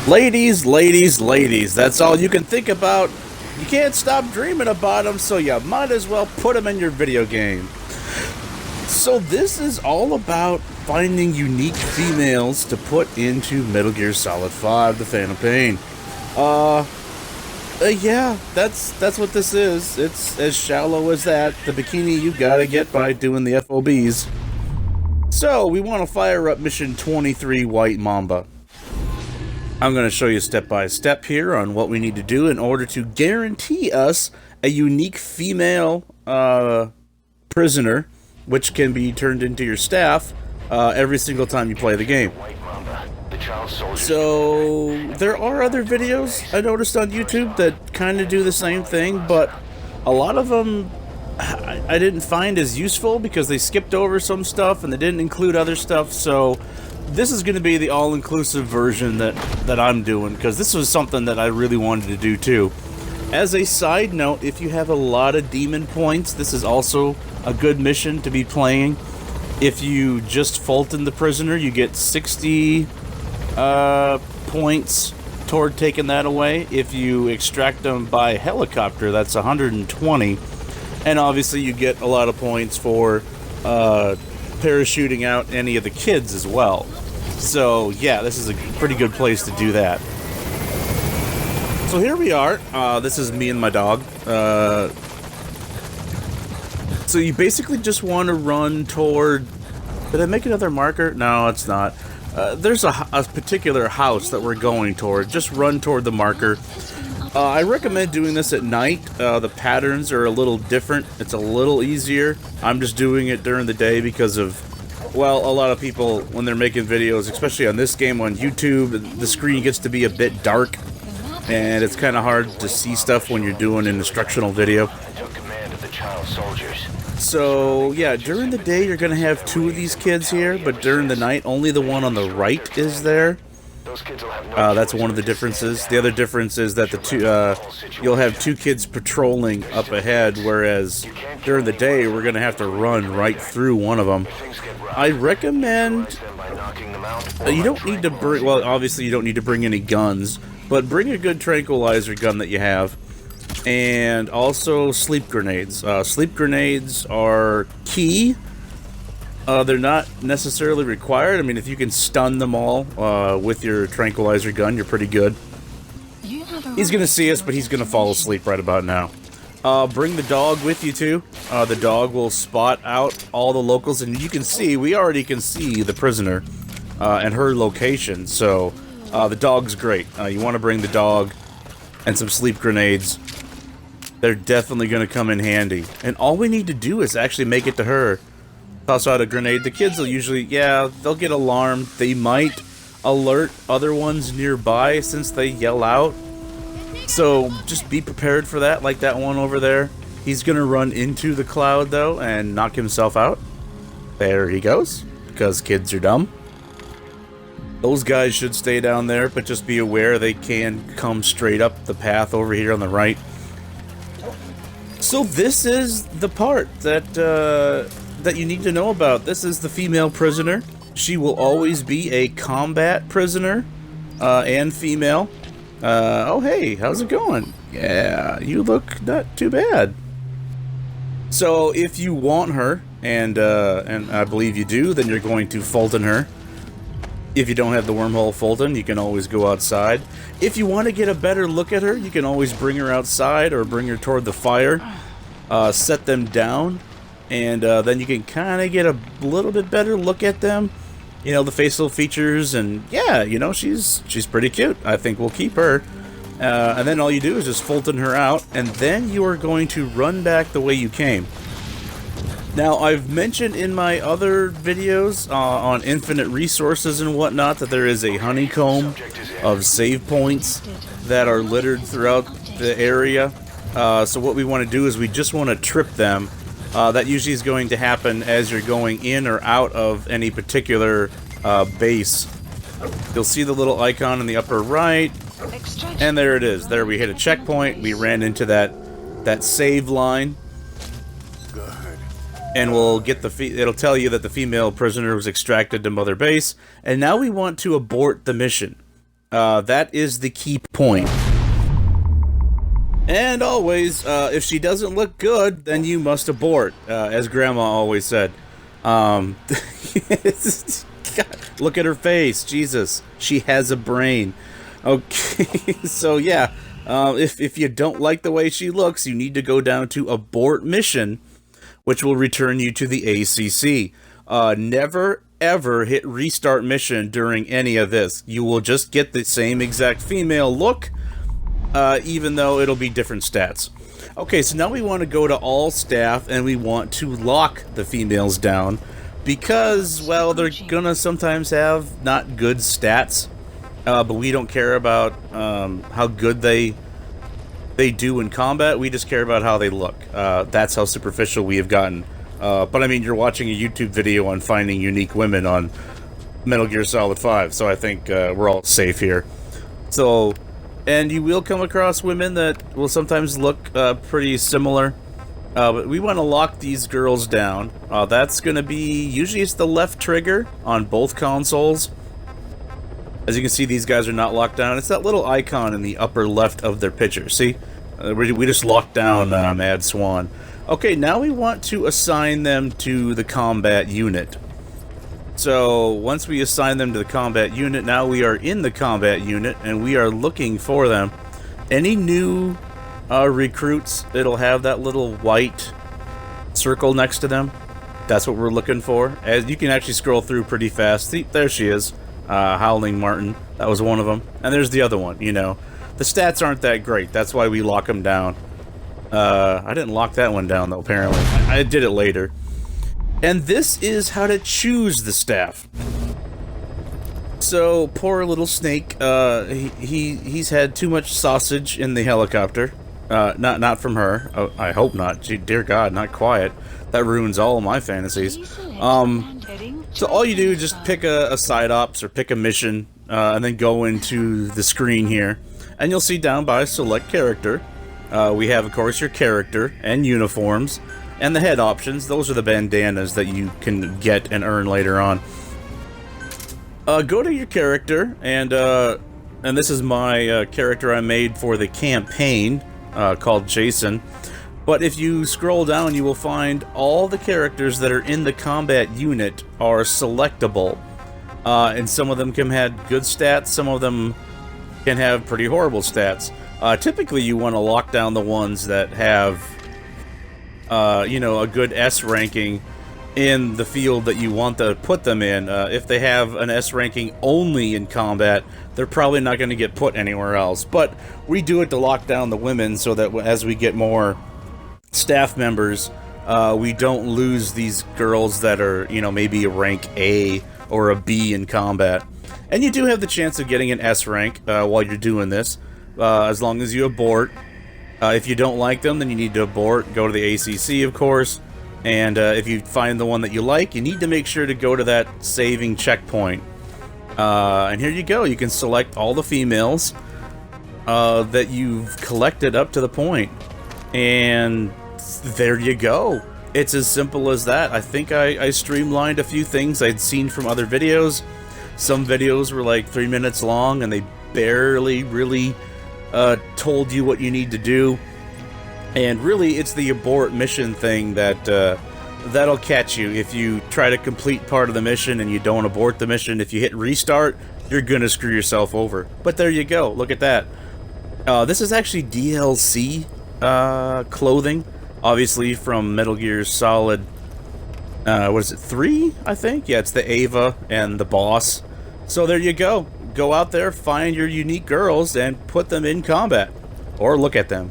Ladies, ladies, ladies, that's all you can think about. You can't stop dreaming about them, so you might as well put them in your video game. So this is all about finding unique females to put into Metal Gear Solid 5, The Phantom Pain. Yeah, that's what this is. It's as shallow as that. The bikini you gotta get by doing the FOBs. So, we want to fire up Mission 23 White Mamba. I'm going to show you step by step here on what we need to do in order to guarantee us a unique female prisoner, which can be turned into your staff every single time you play the game. So, there are other videos I noticed on YouTube that kind of do the same thing, but a lot of them I didn't find as useful because they skipped over some stuff and they didn't include other stuff, so this is going to be the all-inclusive version that I'm doing, because this was something that I really wanted to do too. As a side note, if you have a lot of demon points, this is also a good mission to be playing. If you just Fulton the prisoner, you get 60 points toward taking that away. If you extract them by helicopter, that's 120. And obviously you get a lot of points for parachuting out any of the kids as well. So yeah, this is a pretty good place to do that. So here we are. This is me and my dog. So you basically just want to run toward... Did I make another marker? No, it's not. There's a particular house that we're going toward. Just run toward the marker. I recommend doing this at night. The patterns are a little different. It's a little easier. I'm just doing it during the day because of, well, a lot of people, when they're making videos, especially on this game on YouTube, the screen gets to be a bit dark, and it's kind of hard to see stuff when you're doing an instructional video. So, yeah, during the day you're going to have two of these kids here, but during the night, only the one on the right is there. That's one of the differences. The other difference is that you'll have two kids patrolling up ahead, whereas during the day we're going to have to run right through one of them. I recommend you don't need to bring, well, obviously you don't need to bring any guns, but bring a good tranquilizer gun that you have, and also sleep grenades. Sleep grenades are key. They're not necessarily required. I mean, if you can stun them all with your tranquilizer gun, you're pretty good. He's going to see us, but he's going to fall asleep right about now. Bring the dog with you, too. The dog will spot out all the locals, and you can see, we already can see the prisoner and her location, so the dog's great. You want to bring the dog and some sleep grenades. They're definitely going to come in handy. And all we need to do is actually make it to her. Toss out a grenade. The kids will usually, yeah, they'll get alarmed. They might alert other ones nearby since they yell out. So just be prepared for that, like that one over there. He's going to run into the cloud, though, and knock himself out. There he goes, because kids are dumb. Those guys should stay down there, but just be aware they can come straight up the path over here on the right. So this is the part that you need to know about. This is the female prisoner. She will always be a combat prisoner, and female. Oh hey, how's it going? Yeah, you look not too bad. So if you want her, and I believe you do, then you're going to Fulton her. If you don't have the wormhole Fulton, you can always go outside. If you want to get a better look at her, you can always bring her outside or bring her toward the fire. Set them down. And then you can kind of get a little bit better look at them. You know, the facial features, and yeah, you know, she's pretty cute. I think we'll keep her. And then all you do is just Fulton her out, and then you are going to run back the way you came. Now, I've mentioned in my other videos on infinite resources and whatnot that there is a honeycomb of save points that are littered throughout the area. So what we want to do is we just want to trip them. That usually is going to happen as you're going in or out of any particular base. You'll see the little icon in the upper right, and there it is. There we hit a checkpoint. We ran into that save line, and we'll get it'll tell you that the female prisoner was extracted to Mother Base, and now we want to abort the mission. That is the key point. And always, if she doesn't look good, then you must abort, as Grandma always said. God, look at her face, Jesus. She has a brain. Okay, so yeah, if you don't like the way she looks, you need to go down to abort mission, which will return you to the ACC. Never ever hit restart mission during any of this. You will just get the same exact female look, even though it'll be different stats. Okay, so now we want to go to all staff and we want to lock the females down because, well, they're gonna sometimes have not good stats, but we don't care about how good they do in combat. We just care about how they look. That's how superficial we have gotten. But I mean, you're watching a YouTube video on finding unique women on Metal Gear Solid 5, so I think we're all safe here. So, and you will come across women that will sometimes look pretty similar, but we want to lock these girls down. That's going to be, usually it's the left trigger on both consoles. As you can see, these guys are not locked down. It's that little icon in the upper left of their picture. See? We just locked down Mad Swan. Okay, now we want to assign them to the combat unit. So, once we assign them to the combat unit, now we are in the combat unit, and we are looking for them. Any new recruits, it'll have that little white circle next to them. That's what we're looking for. As you can actually scroll through pretty fast. See, there she is. Howling Martin. That was one of them. And there's the other one, you know. The stats aren't that great. That's why we lock them down. I didn't lock that one down, though, apparently. I did it later. And this is how to choose the staff. So, poor little Snake, he's had too much sausage in the helicopter. Not from her. Oh, I hope not. Gee, dear God, not quiet. That ruins all my fantasies. So all you do is just pick a side ops or pick a mission, and then go into the screen here. And you'll see down by select character, we have, of course, your character and uniforms. And the head options, those are the bandanas that you can get and earn later on. Go to your character, and this is my character I made for the campaign, called Jason. But if you scroll down, you will find all the characters that are in the combat unit are selectable. And some of them can have good stats, some of them can have pretty horrible stats. Typically, you want to lock down the ones that have you know, a good S ranking in the field that you want to put them in. If they have an S ranking only in combat, they're probably not going to get put anywhere else. But we do it to lock down the women so that as we get more staff members, we don't lose these girls that are, you know, maybe a rank A or a B in combat. And you do have the chance of getting an S rank while you're doing this, as long as you abort. If you don't like them, then you need to abort, go to the ACC, of course, and if you find the one that you like, you need to make sure to go to that saving checkpoint. And here you go, you can select all the females that you've collected up to the point. And there you go. It's as simple as that. I think I streamlined a few things I'd seen from other videos. Some videos were like 3 minutes long, and they barely really told you what you need to do. And really, it's the abort mission thing that that'll catch you. If you try to complete part of the mission and you don't abort the mission, if you hit restart, you're gonna screw yourself over. But there you go, look at that. This is actually DLC clothing, obviously from Metal Gear Solid, what is it, 3, I think? Yeah, it's the Ava and the boss. So there you go. Go out there, find your unique girls, and put them in combat. Or look at them.